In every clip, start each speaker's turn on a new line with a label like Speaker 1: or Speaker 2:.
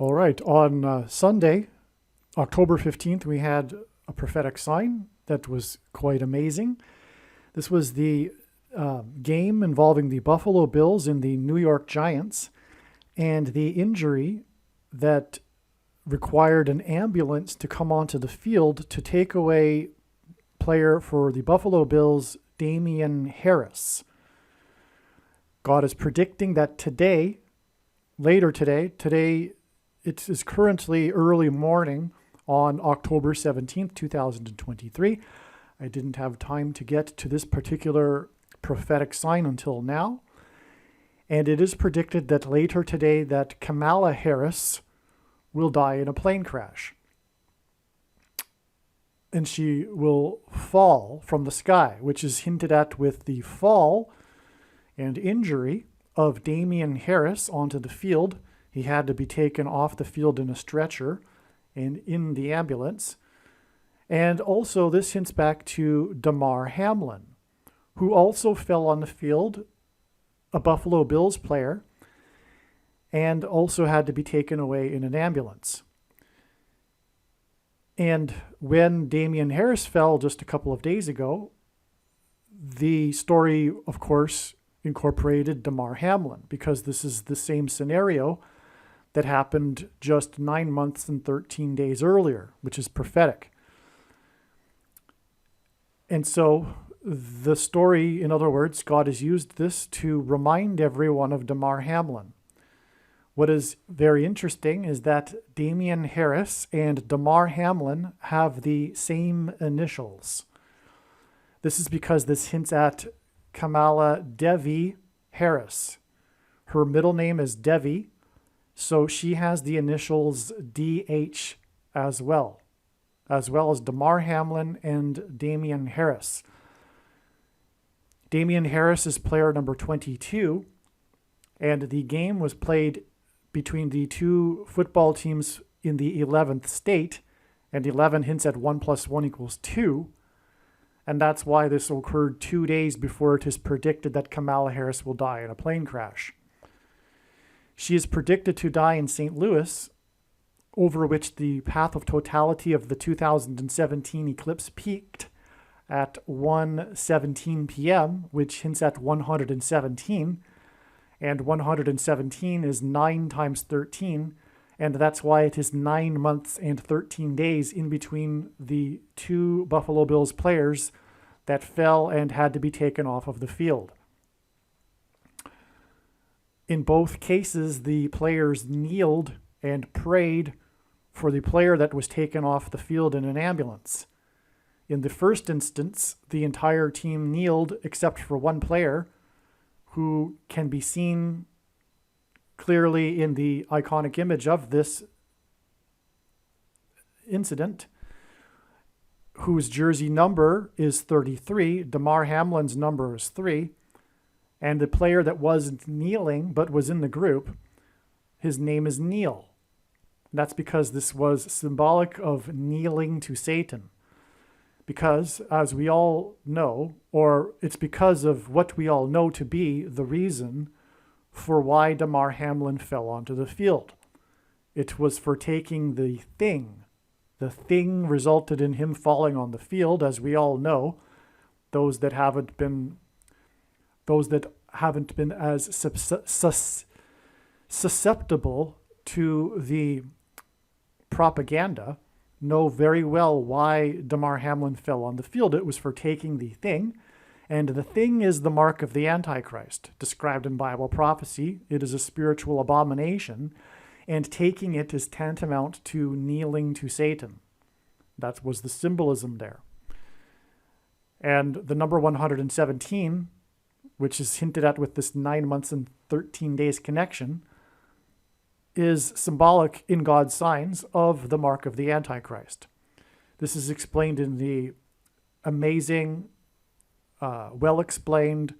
Speaker 1: All right. On Sunday, October 15th, we had a prophetic sign that was quite amazing. This was the game involving the Buffalo Bills and the New York Giants, and the injury that required an ambulance to come onto the field to take away player for the Buffalo Bills, Damian Harris. God is predicting that today, it is currently early morning on October 17th, 2023. I didn't have time to get to this particular prophetic sign until now. And it is predicted that later today that Kamala Harris will die in a plane crash. And she will fall from the sky, which is hinted at with the fall and injury of Damian Harris onto the field. He had to be taken off the field in a stretcher and in the ambulance. And also this hints back to Damar Hamlin, who also fell on the field, a Buffalo Bills player, and also had to be taken away in an ambulance. And when Damian Harris fell just a couple of days ago, the story, of course, incorporated Damar Hamlin, because this is the same scenario that happened just 9 months and 13 days earlier, which is prophetic. And so the story, in other words, God has used this to remind everyone of Damar Hamlin. What is very interesting is that Damian Harris and Damar Hamlin have the same initials. This is because this hints at Kamala Devi Harris. Her middle name is Devi, so she has the initials DH as well as Damar Hamlin and Damian Harris. Damian Harris is player number 22, and the game was played between the two football teams in the 11th state, and 11 hints at 1 + 1 = 2. And that's why this occurred 2 days before it is predicted that Kamala Harris will die in a plane crash. She is predicted to die in St. Louis, over which the path of totality of the 2017 eclipse peaked at 1:17 p.m., which hints at 117. And 117 is 9 times 13, and that's why it is 9 months and 13 days in between the two Buffalo Bills players that fell and had to be taken off of the field. In both cases, the players kneeled and prayed for the player that was taken off the field in an ambulance. In the first instance, the entire team kneeled except for one player, who can be seen clearly in the iconic image of this incident, whose jersey number is 33. Damar Hamlin's number is 3. And the player that wasn't kneeling but was in the group, his name is Neil. That's because this was symbolic of kneeling to Satan. Because, as we all know, or it's because of what we all know to be the reason for why Damar Hamlin fell onto the field. It was for taking the thing. The thing resulted in him falling on the field, as we all know. Those that haven't been as susceptible to the propaganda know very well why Damar Hamlin fell on the field. It was for taking the thing, and the thing is the mark of the Antichrist, described in Bible prophecy. It is a spiritual abomination, and taking it is tantamount to kneeling to Satan. That was the symbolism there. And the number 117, which is hinted at with this 9 months and 13 days connection, is symbolic in God's signs of the mark of the Antichrist. This is explained in the amazing, well-explained,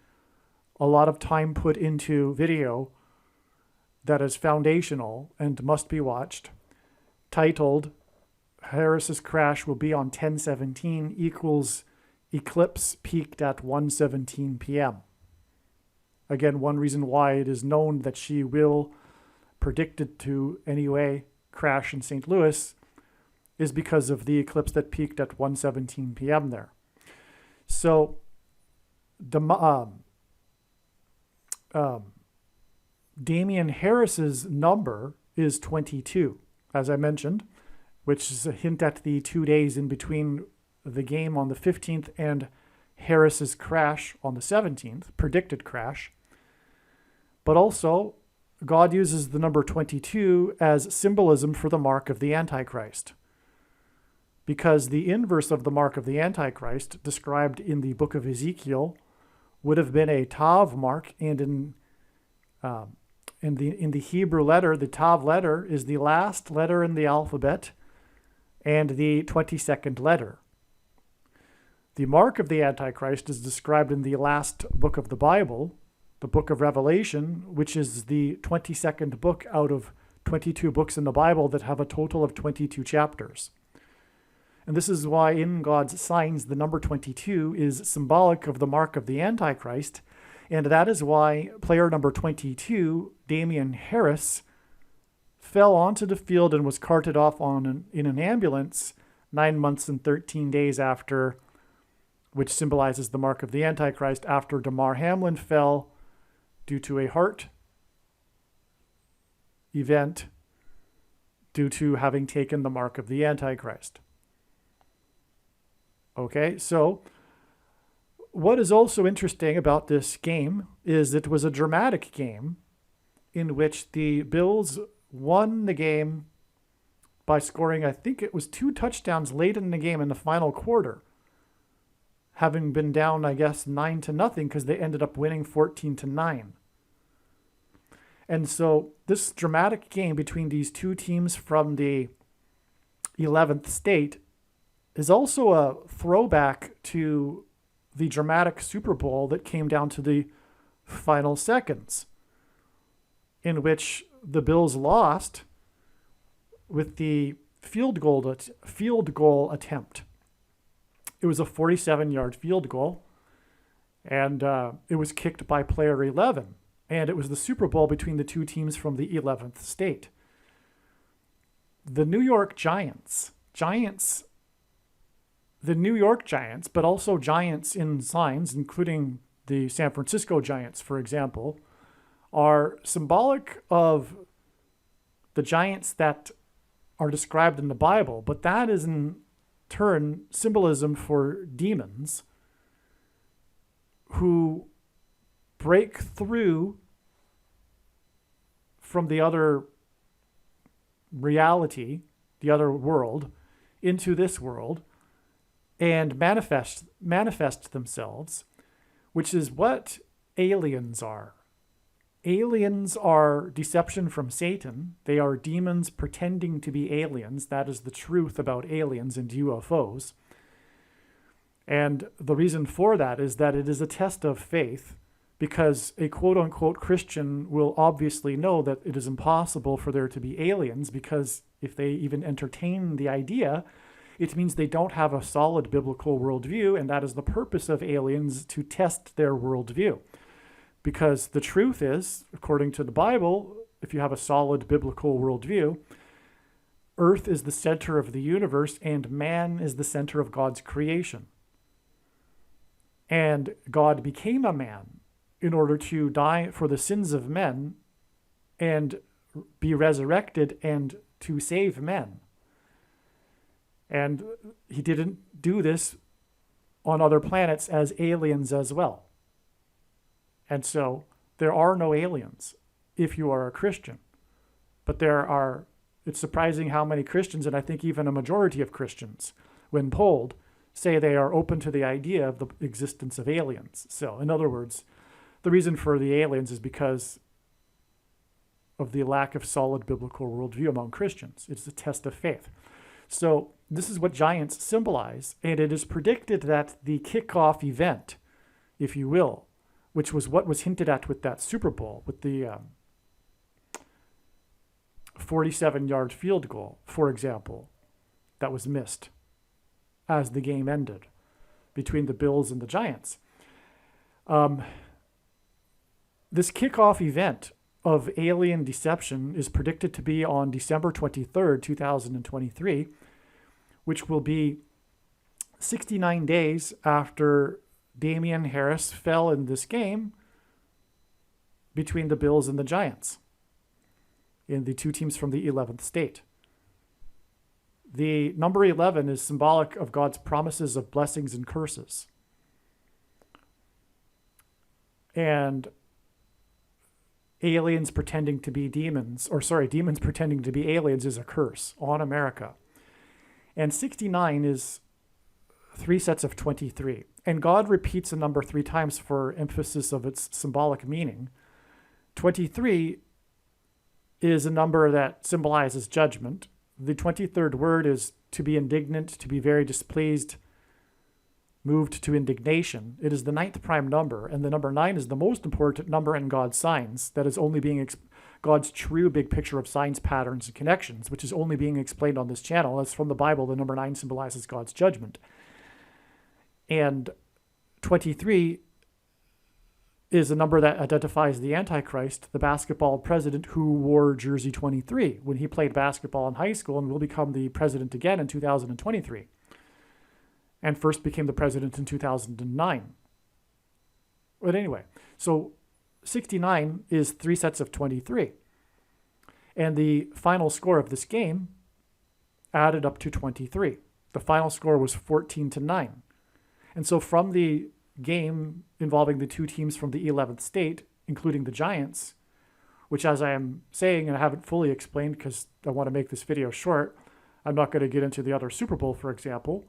Speaker 1: a lot of time put into video that is foundational and must be watched, titled Harris's Crash Will Be on 10/17 equals Eclipse Peaked at 1:17 p.m. Again, one reason why it is known that she will predicted to anyway crash in St. Louis is because of the eclipse that peaked at 1:17 p.m. there. So Damian Harris's number is 22, as I mentioned, which is a hint at the 2 days in between the game on the 15th and Harris's crash on the 17th, predicted crash. But also, God uses the number 22 as symbolism for the mark of the Antichrist, because the inverse of the mark of the Antichrist, described in the book of Ezekiel, would have been a Tav mark, and in the Hebrew letter, the Tav letter is the last letter in the alphabet and the 22nd letter. The mark of the Antichrist is described in the last book of the Bible, the book of Revelation, which is the 22nd book out of 22 books in the Bible that have a total of 22 chapters. And this is why in God's signs, the number 22 is symbolic of the mark of the Antichrist. And that is why player number 22, Damian Harris, fell onto the field and was carted off in an ambulance 9 months and 13 days after, which symbolizes the mark of the Antichrist, after Hamlin fell due to a heart event due to having taken the mark of the Antichrist. Okay, so what is also interesting about this game is it was a dramatic game in which the Bills won the game by scoring, I think it was 2 touchdowns late in the game in the final quarter, having been down, I guess, 9-0, because they ended up winning 14-9. And so this dramatic game between these two teams from the 11th state is also a throwback to the dramatic Super Bowl that came down to the final seconds, in which the Bills lost with the field goal attempt. It was a 47-yard field goal, and it was kicked by player 11. And it was the Super Bowl between the two teams from the 11th state. The New York Giants, but also giants in signs, including the San Francisco Giants, for example, are symbolic of the giants that are described in the Bible, but that is in turn symbolism for demons who break through from the other reality, the other world, into this world, and manifest themselves, which is what aliens are. Aliens are deception from Satan. They are demons pretending to be aliens. That is the truth about aliens and UFOs. And the reason for that is that it is a test of faith, because a quote-unquote Christian will obviously know that it is impossible for there to be aliens, because if they even entertain the idea, it means they don't have a solid biblical worldview, and that is the purpose of aliens, to test their worldview. Because the truth is, according to the Bible, if you have a solid biblical worldview, Earth is the center of the universe and man is the center of God's creation. And God became a man in order to die for the sins of men and be resurrected and to save men. And he didn't do this on other planets as aliens as well. And so there are no aliens if you are a Christian. But it's surprising how many Christians, and I think even a majority of Christians, when polled, say they are open to the idea of the existence of aliens. So in other words, the reason for the aliens is because of the lack of solid biblical worldview among Christians. It's a test of faith. So this is what giants symbolize, and it is predicted that the kickoff event, if you will, which was what was hinted at with that Super Bowl, with the 47-yard field goal, for example, that was missed as the game ended between the Bills and the Giants. This kickoff event of alien deception is predicted to be on December 23rd, 2023, which will be 69 days after Damien Harris fell in this game between the Bills and the Giants in the two teams from the 11th state. The number 11 is symbolic of God's promises of blessings and curses. And aliens pretending to be demons, demons pretending to be aliens is a curse on America. And 69 is 3 sets of 23. And God repeats a number 3 times for emphasis of its symbolic meaning. 23 is a number that symbolizes judgment. The 23rd word is to be indignant, to be very displeased, moved to indignation. It is the 9th prime number, and the number 9 is the most important number in God's signs. That is only being God's true big picture of signs, patterns, and connections, which is only being explained on this channel. As from the Bible, the number 9 symbolizes God's judgment. And 23 is a number that identifies the Antichrist, the basketball president who wore jersey 23 when he played basketball in high school and will become the president again in 2023. And first became the president in 2009. But anyway, so 69 is 3 sets of 23. And the final score of this game added up to 23. The final score was 14-9. And so from the game involving the two teams from the 11th state, including the Giants, which, as I am saying, and I haven't fully explained because I want to make this video short, I'm not going to get into the other Super Bowl, for example.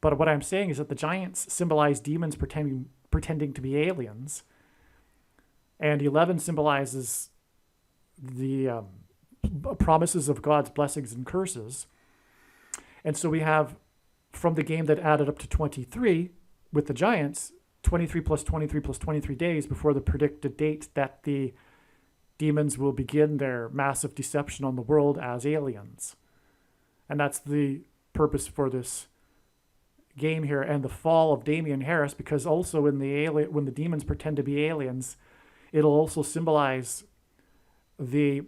Speaker 1: But what I'm saying is that the Giants symbolize demons pretending to be aliens, and 11 symbolizes the promises of God's blessings and curses. And so we have, from the game that added up to 23 with the Giants, 23 plus 23 plus 23 days before the predicted date that the demons will begin their massive deception on the world as aliens. And that's the purpose for this game here, and the fall of Damien Harris, because also when the demons pretend to be aliens, it'll also symbolize the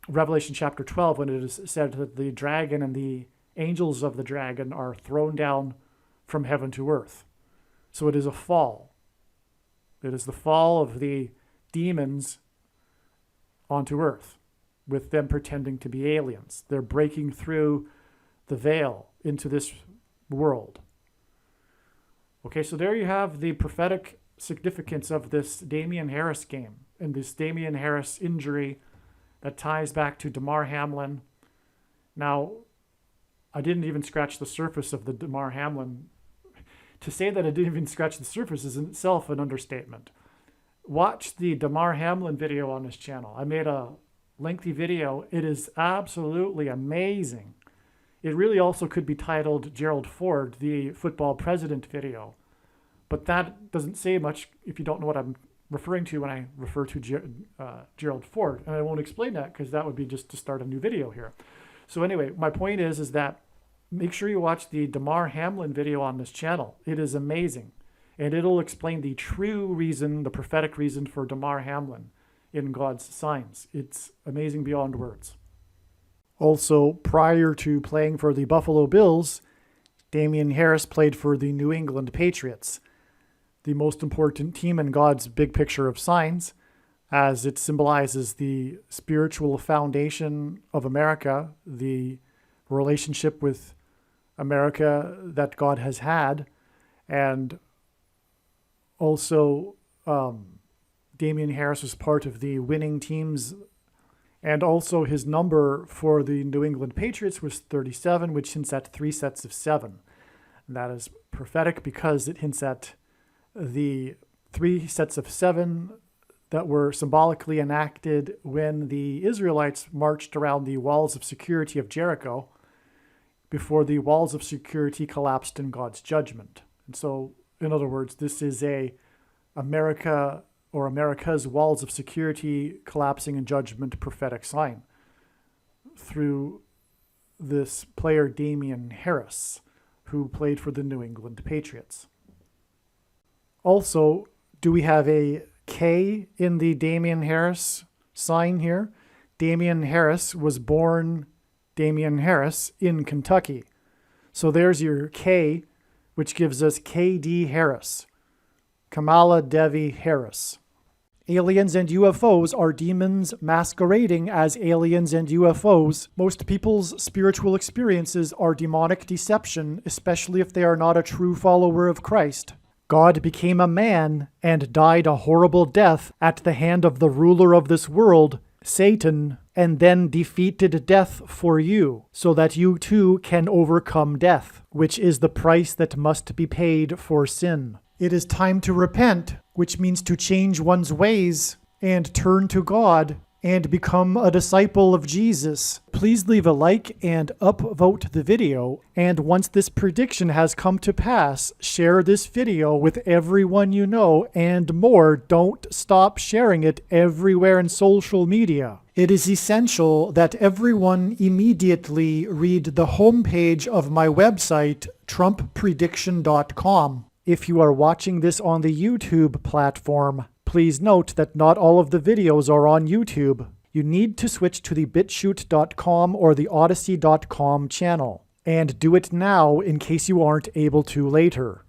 Speaker 1: Revelation chapter 12 when it is said that the dragon and the angels of the dragon are thrown down from heaven to earth. So it is a fall. It is the fall of the demons onto earth, with them pretending to be aliens. They're breaking through the veil into this world. Okay, so there you have the prophetic significance of this Damien Harris game and this Damien Harris injury that ties back to Damar Hamlin. Now, I didn't even scratch the surface of the Damar Hamlin. To say that I didn't even scratch the surface is in itself an understatement. Watch the Damar Hamlin video on this channel. I made a lengthy video. It is absolutely amazing. It really also could be titled Gerald Ford, the football president video. But that doesn't say much if you don't know what I'm referring to when I refer to Gerald Ford. And I won't explain that because that would be just to start a new video here. So anyway, my point is that make sure you watch the Damar Hamlin video on this channel. It is amazing. And it'll explain the true reason, the prophetic reason for Damar Hamlin in God's signs. It's amazing beyond words. Also, prior to playing for the Buffalo Bills, Damien Harris played for the New England Patriots, the most important team in God's big picture of signs, as it symbolizes the spiritual foundation of America, the relationship with America that God has had, and also Damien Harris was part of the winning teams. And also his number for the New England Patriots was 37, which hints at 3 sets of 7. And that is prophetic because it hints at the 3 sets of 7 that were symbolically enacted when the Israelites marched around the walls of security of Jericho before the walls of security collapsed in God's judgment. And so, in other words, this is America's walls of security collapsing in judgment prophetic sign through this player Damien Harris, who played for the New England Patriots. Also, do we have a K in the Damien Harris sign here. Damian Harris was born Damian Harris in Kentucky. So there's your K, which gives us KD Harris. Kamala Devi Harris. Aliens and UFOs are demons masquerading as aliens and UFOs. Most people's spiritual experiences are demonic deception, especially if they are not a true follower of Christ. God became a man and died a horrible death at the hand of the ruler of this world, Satan, and then defeated death for you, so that you too can overcome death, which is the price that must be paid for sin. It is time to repent, which means to change one's ways and turn to God and become a disciple of Jesus. Please leave a like and upvote the video. And once this prediction has come to pass, share this video with everyone you know, and more. Don't stop sharing it everywhere in social media. It is essential that everyone immediately read the homepage of my website, TrumpPrediction.com. If you are watching this on the YouTube platform, please note that not all of the videos are on YouTube. You need to switch to the BitChute.com or the Odyssey.com channel. And do it now in case you aren't able to later.